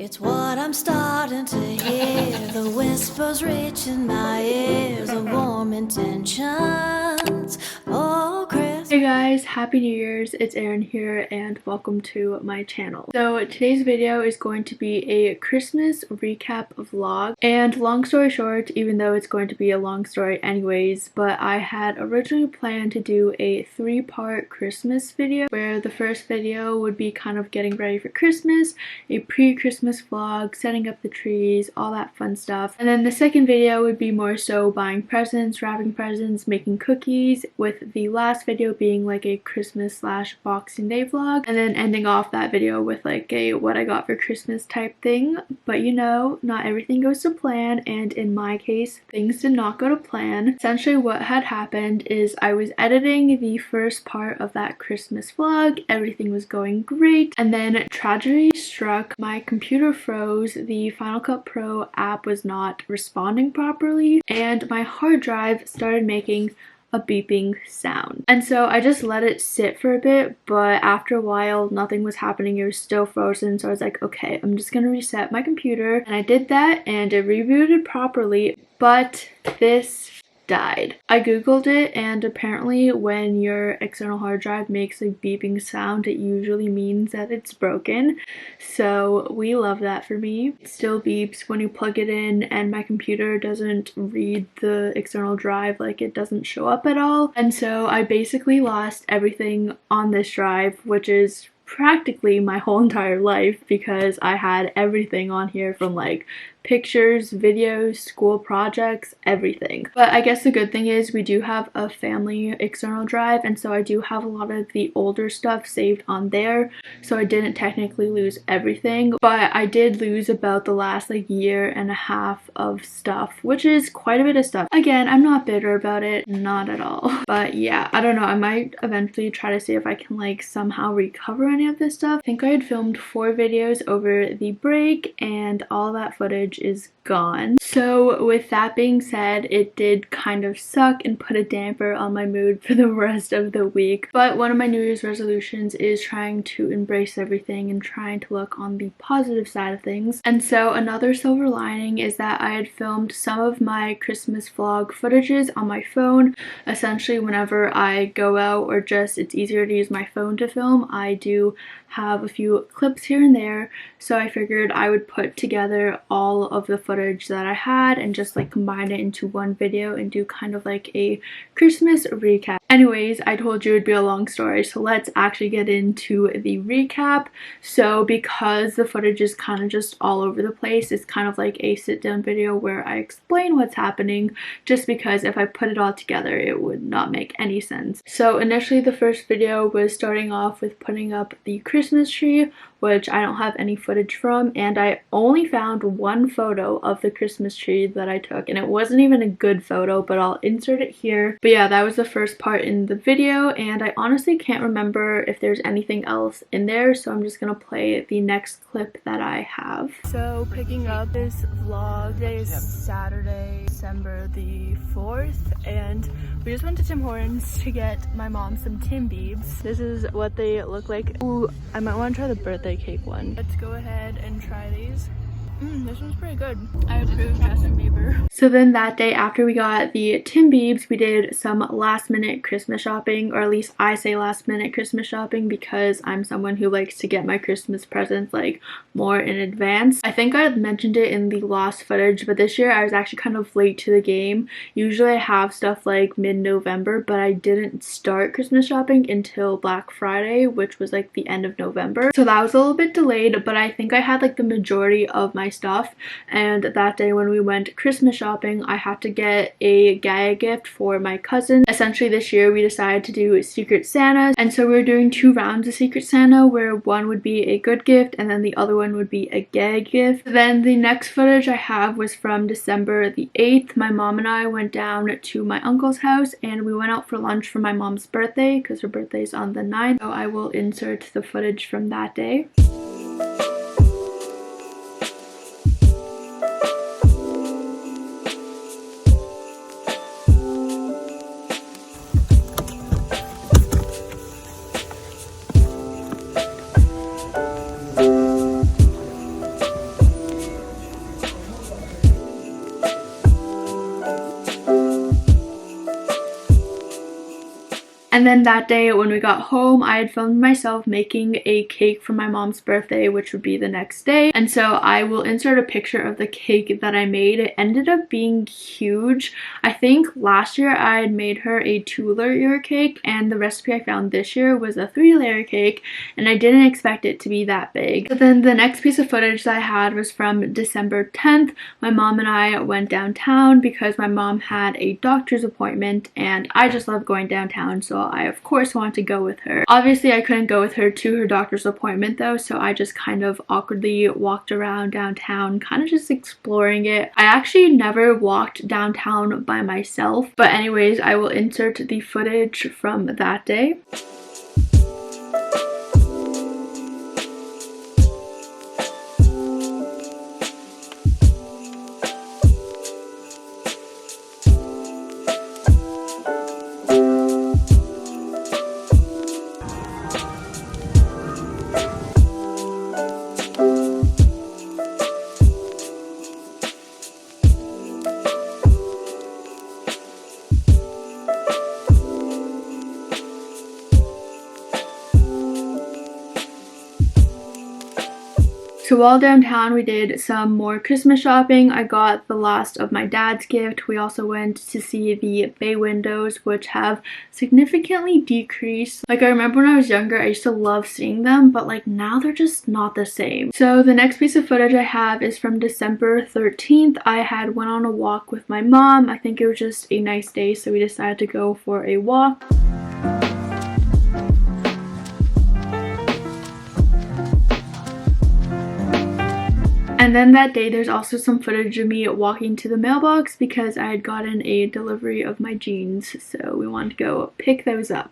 It's what I'm starting to hear. The whispers reaching my ears of warm intentions. Oh, Chris. Hey guys, happy New Year's. It's Erin here and welcome to my channel. So today's video is going to be a Christmas recap vlog, and long story short, even though it's going to be a long story anyways, but I had originally planned to do a 3-part Christmas video where the first video would be kind of getting ready for Christmas, a pre-Christmas vlog, setting up the trees, all that fun stuff, and then the second video would be more so buying presents, wrapping presents, making cookies, with the last video being like a Christmas / Boxing Day vlog, and then ending off that video with like a what I got for Christmas type thing. But you know, not everything goes to plan, and in my case things did not go to plan. Essentially what had happened is I was editing the first part of that Christmas vlog, everything was going great, and then tragedy struck. My computer froze, the Final Cut Pro app was not responding properly, and my hard drive started making a beeping sound. And so I just let it sit for a bit, but after a while nothing was happening. It was still frozen, so I was like, okay, I'm just gonna reset my computer, and I did that and it rebooted properly, but this died. I googled it, and apparently when your external hard drive makes a beeping sound, it usually means that it's broken. So we love that for me. It still beeps when you plug it in, and my computer doesn't read the external drive, like it doesn't show up at all. And so I basically lost everything on this drive, which is practically my whole entire life, because I had everything on here from like pictures, videos, school projects, everything. But I guess the good thing is we do have a family external drive, and so I do have a lot of the older stuff saved on there, so I didn't technically lose everything, but I did lose about the last like year and a half of stuff, which is quite a bit of stuff. Again, I'm not bitter about it, not at all. But yeah, I don't know, I might eventually try to see if I can like somehow recover any of this stuff. I think I had filmed 4 videos over the break, and all that footage is gone. So with that being said, it did kind of suck and put a damper on my mood for the rest of the week. But one of my New Year's resolutions is trying to embrace everything and trying to look on the positive side of things. And so another silver lining is that I had filmed some of my Christmas vlog footages on my phone. Essentially whenever I go out, or just it's easier to use my phone to film, I do have a few clips here and there, so I figured I would put together all of the footage that I had and just like combine it into one video and do kind of like a Christmas recap. Anyways, I told you it'd be a long story, so let's actually get into the recap. So because the footage is kind of just all over the place, it's kind of like a sit down video where I explain what's happening, just because if I put it all together it would not make any sense. So initially the first video was starting off with putting up the Christmas tree, which I don't have any footage from, and I only found one photo of the Christmas tree that I took, and it wasn't even a good photo, but I'll insert it here. But yeah, that was the first part in the video, and I honestly can't remember if there's anything else in there, so I'm just gonna play the next clip that I have. So picking up this vlog, today is Saturday, December the 4th, and we just went to Tim Hortons to get my mom some Tim Biebs. This is what they look like. Ooh, I might want to try the birthday cake one. Let's go ahead and try these. This one's pretty good. I approve Justin Bieber. So then that day after we got the Tim Biebs, we did some last minute Christmas shopping, or at least I say last minute Christmas shopping because I'm someone who likes to get my Christmas presents like more in advance. I think I had mentioned it in the lost footage, but this year I was actually kind of late to the game. Usually I have stuff like mid-November, but I didn't start Christmas shopping until Black Friday, which was like the end of November. So that was a little bit delayed, but I think I had like the majority of my stuff. And that day when we went Christmas shopping, I had to get a Gaia gift for my cousin. Essentially this year we decided to do Secret Santa, and so we were doing 2 rounds of Secret Santa, where one would be a good gift and then the other one would be a Gaia gift. Then the next footage I have was from December the 8th. My mom and I went down to my uncle's house and we went out for lunch for my mom's birthday, because her birthday is on the 9th, so I will insert the footage from that day. And then that day when we got home, I had filmed myself making a cake for my mom's birthday, which would be the next day. And so I will insert a picture of the cake that I made. It ended up being huge. I think last year I had made her a 2-layer cake, and the recipe I found this year was a 3-layer cake, and I didn't expect it to be that big. But then the next piece of footage that I had was from December 10th. My mom and I went downtown because my mom had a doctor's appointment, and I just love going downtown, so I of course want to go with her. Obviously I couldn't go with her to her doctor's appointment though, so I just kind of awkwardly walked around downtown, kind of just exploring it. I actually never walked downtown by myself, but anyways, I will insert the footage from that day. So while downtown, we did some more Christmas shopping. I got the last of my dad's gift. We also went to see the bay windows, which have significantly decreased. Like, I remember when I was younger, I used to love seeing them, but like now they're just not the same. So the next piece of footage I have is from December 13th. I had went on a walk with my mom. I think it was just a nice day, so we decided to go for a walk. And then that day, there's also some footage of me walking to the mailbox because I had gotten a delivery of my jeans, so we wanted to go pick those up.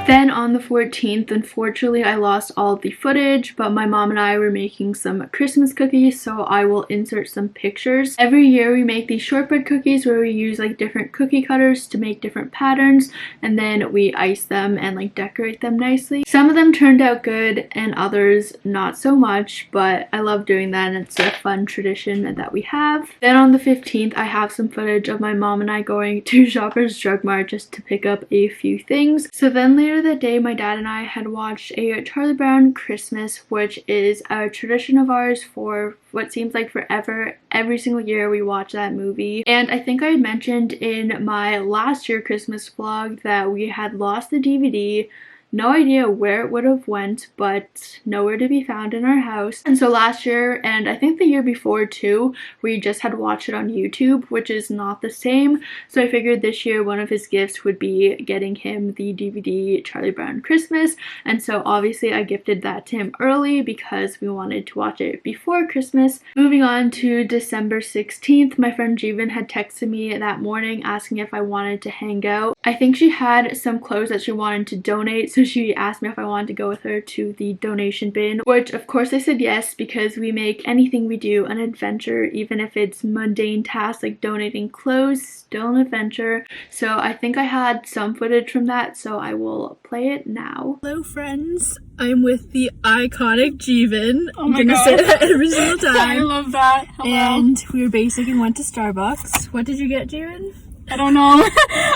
Then on the 14th, unfortunately, I lost all of the footage, but my mom and I were making some Christmas cookies, so I will insert some pictures. Every year we make these shortbread cookies where we use like different cookie cutters to make different patterns, and then we ice them and like decorate them nicely. Some of them turned out good and others not so much, but I love doing that and it's a fun tradition that we have. Then on the 15th, I have some footage of my mom and I going to Shoppers Drug Mart just to pick up a few things. So then later that day, my dad and I had watched a Charlie Brown Christmas, which is a tradition of ours for what seems like forever. Every single year we watch that movie. And I think I had mentioned in my last year Christmas vlog that we had lost the DVD. No idea where it would have went, but nowhere to be found in our house. And so last year, and I think the year before too, we just had watched it on YouTube, which is not the same. So I figured this year one of his gifts would be getting him the DVD Charlie Brown Christmas. And so obviously I gifted that to him early because we wanted to watch it before Christmas. Moving on to December 16th, my friend Jeevan had texted me that morning asking if I wanted to hang out. I think she had some clothes that she wanted to donate, so she asked me if I wanted to go with her to the donation bin, which of course I said yes, because we make anything we do an adventure. Even if it's mundane tasks like donating clothes, still an adventure. So I think I had some footage from that, so I will play it now. Hello friends, I'm with the iconic Jeevan. Oh my I'm gonna God. say that every single time. I love that. Hello. And we were basic and went to Starbucks. What did you get, Jeevan? I don't know.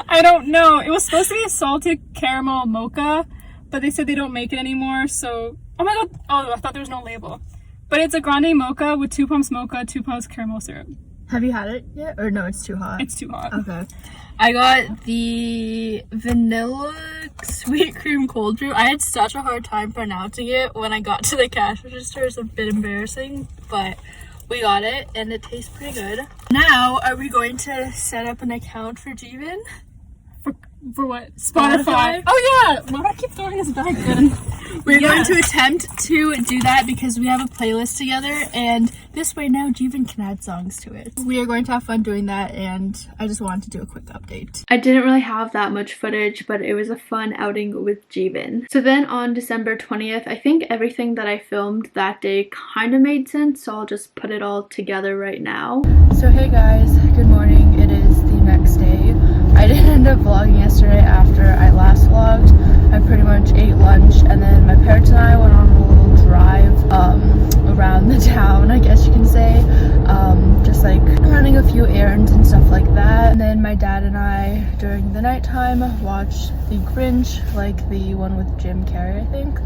I don't know. It was supposed to be a salted caramel mocha, but they said they don't make it anymore, so... Oh my god. Oh, I thought there was no label. But it's a grande mocha with 2 pumps mocha, 2 pumps caramel syrup. Have you had it yet? Or no, it's too hot? It's too hot. Okay. I got the vanilla sweet cream cold brew. I had such a hard time pronouncing it when I got to the cash register. It's a bit embarrassing, but we got it and it tastes pretty good. Now, are we going to set up an account for Jeevan? For what? Spotify? Oh yeah! Why do I keep throwing this back in? We're going to attempt to do that because we have a playlist together, and this way now Jeevan can add songs to it. We are going to have fun doing that, and I just wanted to do a quick update. I didn't really have that much footage, but it was a fun outing with Jeevan. So then on December 20th, I think everything that I filmed that day kind of made sense, so I'll just put it all together right now. So hey guys, good morning. It is the next day. I didn't end up vlogging yesterday after I last vlogged. I pretty much ate lunch, and then my parents and I went on a little drive around the town, I guess you can say, just like running a few errands and stuff like that. And then my dad and I during the nighttime watched the Grinch, like the one with Jim Carrey, I think.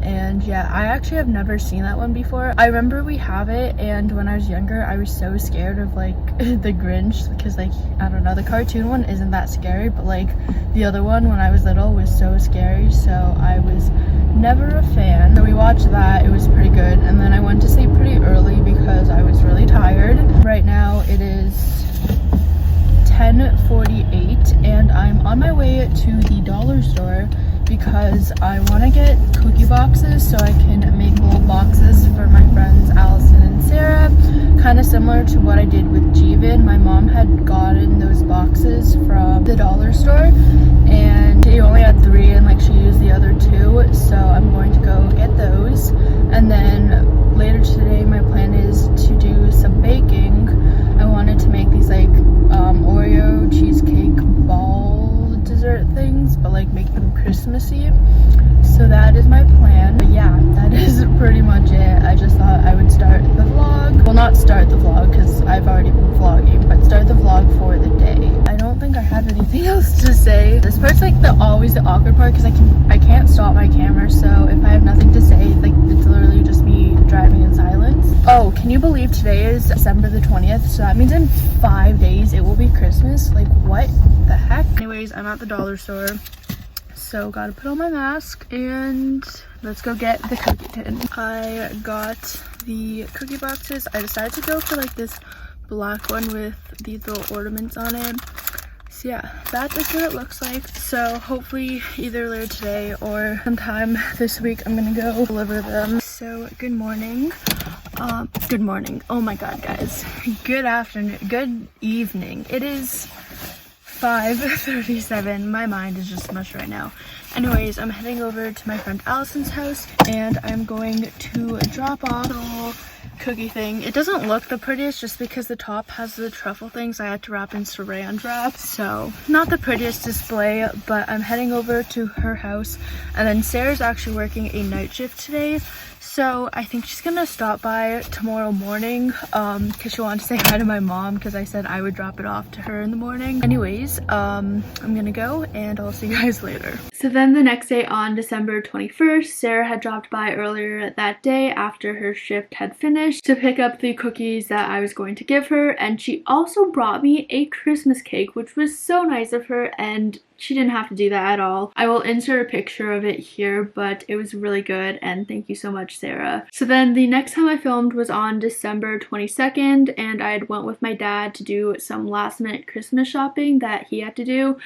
And yeah, I actually have never seen that one before. I remember we have it, and when I was younger I was so scared of like the Grinch, because like, I don't know, the cartoon one isn't that scary, but like the other one when I was little was so scary, so I was never a fan. So we watched that, it was pretty good, and then I went to sleep pretty early because I was really tired. Right now it is 10:48 and I'm on my way to the dollar store because I want to get cookie boxes so I can make little boxes for my friends Allison and Sarah, kind of similar to what I did with Jeevan. My mom had gotten those boxes from the dollar store and she only had 3 and like she used the other 2, so I'm going to go get those. And then later today my plan is to do some baking. I wanted to make these like Oreo cheesecake ball dessert things, but like make them Christmassy. So that is my plan. But yeah, that is pretty much it. I just thought I would start the vlog. Well, not start the vlog because I've already been vlogging, but start the vlog for the day. I don't think I have anything else to say. This part's like always the awkward part because I can't stop my camera, so if I have nothing to say, like it's literally just me driving in silence. Oh, can you believe today is December the 20th? So that means in 5 days it will be Christmas. Like what the heck? Anyways, I'm at the dollar store, so gotta put on my mask and let's go get the cookie tin. I got the cookie boxes. I decided to go for like this black one with these little ornaments on it. So yeah, that is what it looks like. So hopefully either later today or sometime this week I'm gonna go deliver them. So good morning. Good morning. Oh my god, guys. Good afternoon. Good evening. It is 5:37. My mind is just mush right now. Anyways, I'm heading over to my friend Allison's house and I'm going to drop off the little cookie thing. It doesn't look the prettiest just because the top has the truffle things I had to wrap in saran wrap, so not the prettiest display, but I'm heading over to her house. And then Sarah's actually working a night shift today, so I think she's gonna stop by tomorrow morning because she wanted to say hi to my mom because I said I would drop it off to her in the morning. Anyways, I'm gonna go and I'll see you guys later. So then the next day on December 21st, Sarah had dropped by earlier that day after her shift had finished to pick up the cookies that I was going to give her, and she also brought me a Christmas cake, which was so nice of her, and she didn't have to do that at all. I will insert a picture of it here, but it was really good and thank you so much, Sarah. So then the next time I filmed was on December 22nd and I had went with my dad to do some last minute Christmas shopping that he had to do.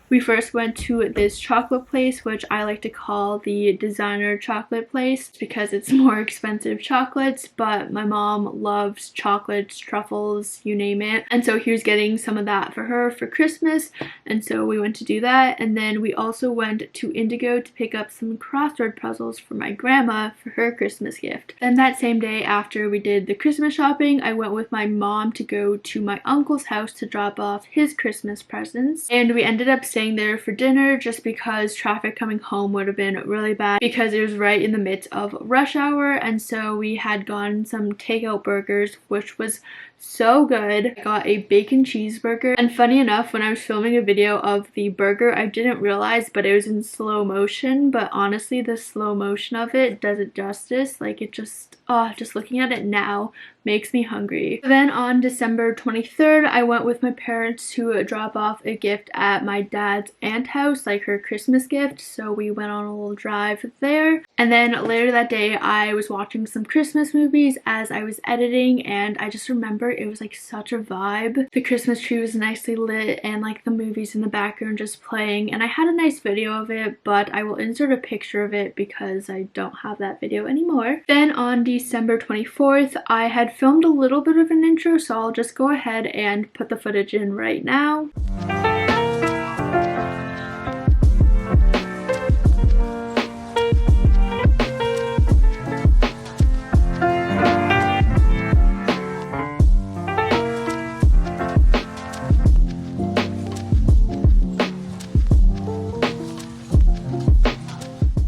We first went to this chocolate place, which I like to call the designer chocolate place because it's more expensive chocolates, but my mom loves chocolates, truffles, you name it. And so he was getting some of that for her for Christmas, and so we went to do that. And then we also went to Indigo to pick up some crossword puzzles for my grandma for her Christmas gift. Then that same day after we did the Christmas shopping, I went with my mom to go to my uncle's house to drop off his Christmas presents, and we ended up staying there for dinner just because traffic coming home would have been really bad because it was right in the midst of rush hour. And so we had gotten some takeout burgers, which was so good. I got a bacon cheeseburger, and funny enough, when I was filming a video of the burger I didn't realize, but it was in slow motion, but honestly the slow motion of it does it justice. Like it just looking at it now makes me hungry. Then on December 23rd, I went with my parents to drop off a gift at my dad's aunt's house, like her Christmas gift, so we went on a little drive there. And then later that day I was watching some Christmas movies as I was editing, and I just remember it was like such a vibe. The Christmas tree was nicely lit and like the movies in the background just playing, and I had a nice video of it, but I will insert a picture of it because I don't have that video anymore. Then on December 24th, I had filmed a little bit of an intro, so I'll just go ahead and put the footage in right now.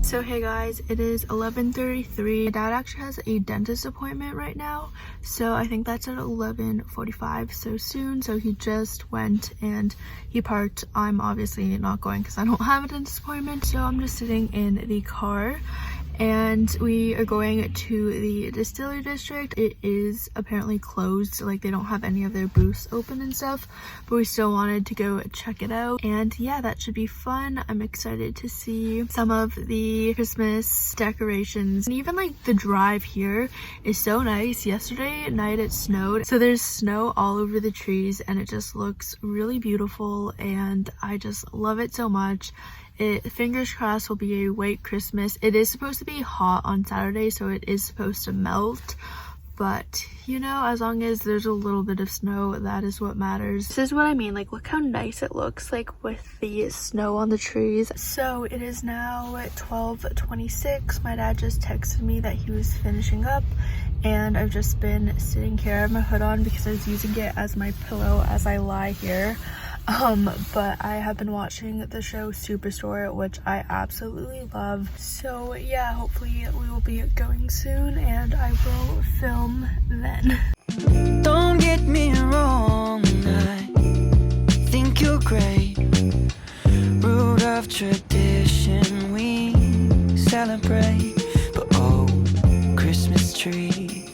So hey guys, guys, it is 11:33. My dad actually has a dentist appointment right now, so I think that's at 11:45, so soon. So he just went and he parked. I'm obviously not going because I don't have a dentist appointment, so I'm just sitting in the car. And we are going to the distillery district. It is apparently closed, like they don't have any of their booths open and stuff, but we still wanted to go check it out. And yeah, that should be fun. I'm excited to see some of the Christmas decorations. And even like the drive here is so nice. Yesterday at night it snowed, so there's snow all over the trees and it just looks really beautiful and I just love it so much. Fingers crossed will be a white Christmas. It is supposed to be hot on Saturday, so it is supposed to melt, but you know, as long as there's a little bit of snow, that is what matters. This is what I mean, like look how nice it looks like with the snow on the trees. So it is now at 12:26. My dad just texted me that he was finishing up and I've just been sitting here. I have my hood on because I was using it as my pillow as I lie here. But I have been watching the show Superstore, which I absolutely love. So yeah, hopefully we will be going soon and I will film then. Don't get me wrong, I think you're great. Root of tradition we celebrate. But oh, Christmas tree,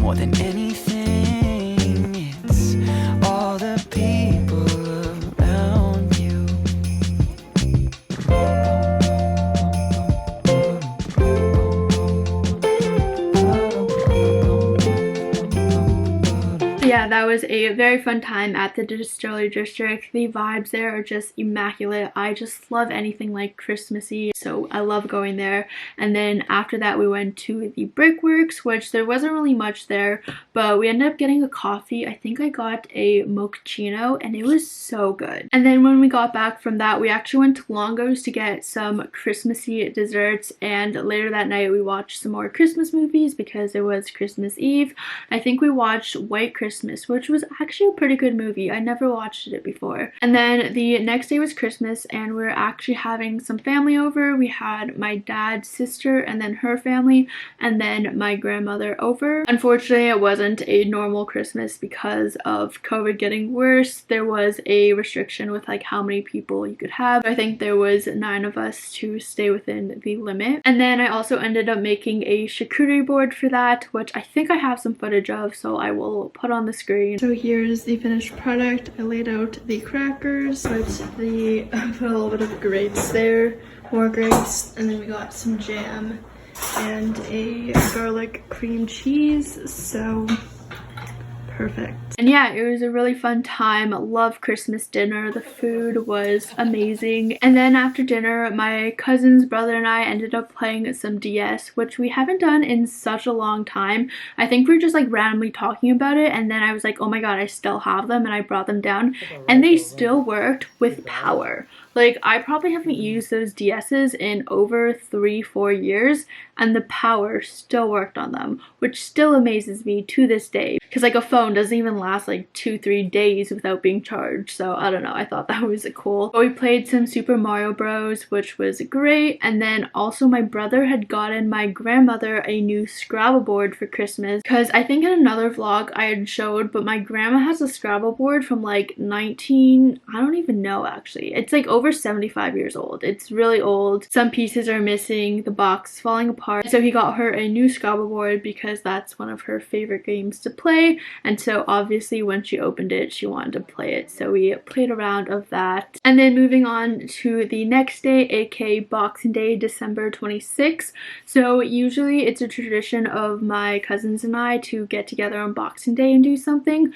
more than anything, it's all the people around you. Yeah, that was a very fun time at the distillery district. The vibes there are just immaculate. I just love anything like Christmassy, so I love going there. And then after that we went to the Brickworks, which there wasn't really much there, but we ended up getting a coffee. I think I got a mochaccino and it was so good. And then when we got back from that, we actually went to Longo's to get some Christmassy desserts, and later that night we watched some more Christmas movies because it was Christmas Eve. I think we watched White Christmas, which was actually a pretty good movie. I never watched it before. And then the next day was Christmas and we were actually having some family over. We had my dad's sister and then her family and then my grandmother over. Unfortunately, it wasn't a normal Christmas because of COVID getting worse. There was a restriction with like how many people you could have. I think there was 9 of us to stay within the limit. And then I also ended up making a charcuterie board for that, which I think I have some footage of, so I will put on the screen. So here's the finished product. I laid out the crackers, put a little bit of grapes there, more grapes, and then we got some jam and a garlic cream cheese. So perfect. And yeah, it was a really fun time. Love Christmas dinner. The food was amazing. And then after dinner, my cousin's brother and I ended up playing some DS, which we haven't done in such a long time. I think we were just like randomly talking about it, and then I was like, oh my god, I still have them, and I brought them down and they still worked with power. Like, I probably haven't used those DS's in over 3-4 years, and the power still worked on them, which still amazes me to this day. Because, like, a phone doesn't even last, like, 2-3 days without being charged. So, I don't know. I thought that was cool. But we played some Super Mario Bros., which was great. And then, also, my brother had gotten my grandmother a new Scrabble board for Christmas. Because I think in another vlog I had showed, but my grandma has a Scrabble board from, like, I don't even know, actually. It's, like, over 75 years old. It's really old. Some pieces are missing. The box is falling apart. So he got her a new Scrabble board because that's one of her favorite games to play. And so obviously when she opened it, she wanted to play it. So we played a round of that. And then moving on to the next day, aka Boxing Day, December 26th. So usually it's a tradition of my cousins and I to get together on Boxing Day and do something.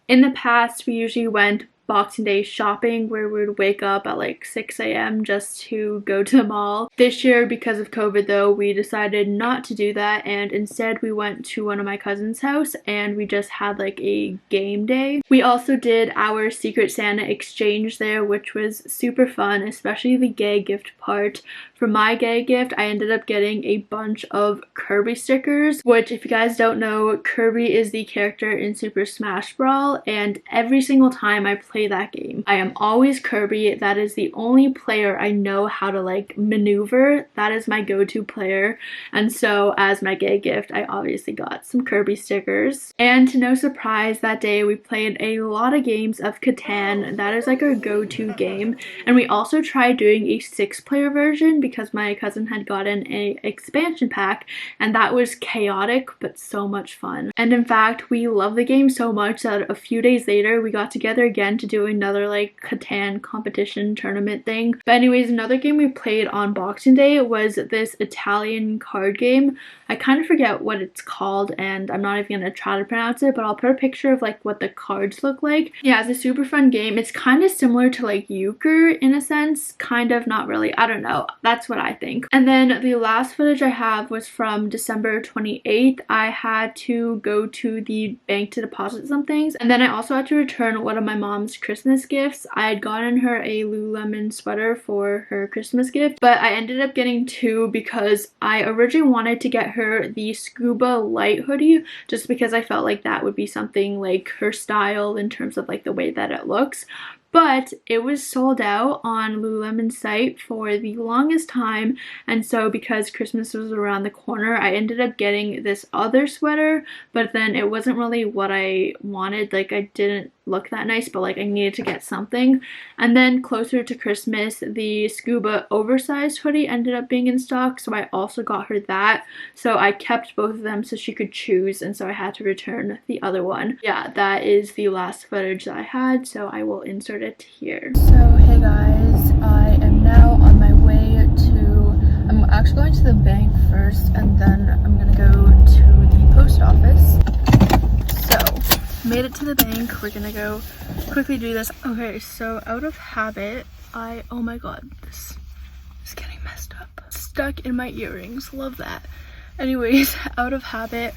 In the past, we usually went Boxing Day shopping, where we would wake up at like 6 a.m. just to go to the mall. This year, because of COVID though, we decided not to do that, and instead we went to one of my cousin's house and we just had like a game day. We also did our Secret Santa exchange there, which was super fun, especially the gay gift part. For my gay gift, I ended up getting a bunch of Kirby stickers, which, if you guys don't know, Kirby is the character in Super Smash Brawl, and every single time I play play that game. I am always Kirby. That is the only player I know how to like maneuver. That is my go-to player. And so as my gay gift, I obviously got some Kirby stickers. And to no surprise, that day we played a lot of games of Catan. That is like our go-to game. And we also tried doing a 6-player version because my cousin had gotten a expansion pack, and that was chaotic but so much fun. And in fact, we love the game so much that a few days later we got together again to do another like Catan competition tournament thing. But anyways, another game we played on Boxing Day was this Italian card game. I kind of forget what it's called, and I'm not even gonna try to pronounce it, but I'll put a picture of like what the cards look like. Yeah, it's a super fun game. It's kind of similar to like euchre in a sense, kind of, not really, I don't know, that's what I think. And then the last footage I have was from December 28th. I had to go to the bank to deposit some things, and then I also had to return one of my mom's Christmas gifts. I had gotten her a Lululemon sweater for her Christmas gift, but I ended up getting 2 because I originally wanted to get her the scuba light hoodie just because I felt like that would be something like her style in terms of like the way that it looks. But it was sold out on Lululemon's site for the longest time, and so because Christmas was around the corner, I ended up getting this other sweater, but then it wasn't really what I wanted. Like, I didn't look that nice, but like I needed to get something. And then closer to Christmas, the scuba oversized hoodie ended up being in stock, so I also got her that. So I kept both of them so she could choose, and so I had to return the other one. Yeah, that is the last footage that I had, so I will insert it here. So hey guys, I am now on my way to, I'm actually going to the bank first, and then I'm gonna go to the post office. So made it to the bank. We're gonna go quickly do this. Okay, so out of habit, oh my god, this is getting messed up. Stuck in my earrings, love that. Anyways, out of habit,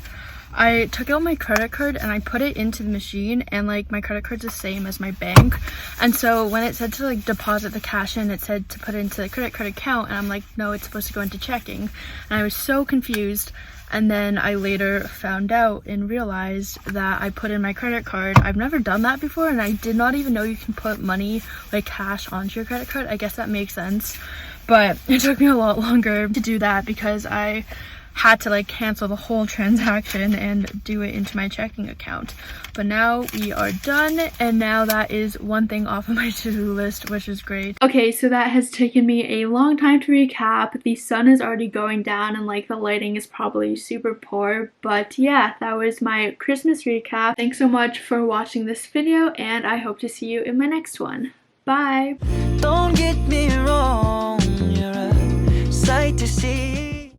I took out my credit card and I put it into the machine, and like my credit card's the same as my bank, and so when it said to like deposit the cash in, it said to put it into the credit card account, and I'm like, no, it's supposed to go into checking, and I was so confused. And then I later found out and realized that I put in my credit card. I've never done that before, and I did not even know you can put money, like cash, onto your credit card. I guess that makes sense, but it took me a lot longer to do that because I had to like cancel the whole transaction and do it into my checking account. But now we are done, and now that is one thing off of my to-do list, which is great. Okay, so that has taken me a long time to recap. The sun is already going down and like the lighting is probably super poor, but yeah, that was my Christmas recap. Thanks so much for watching this video, and I hope to see you in my next one. Bye! Don't get me wrong.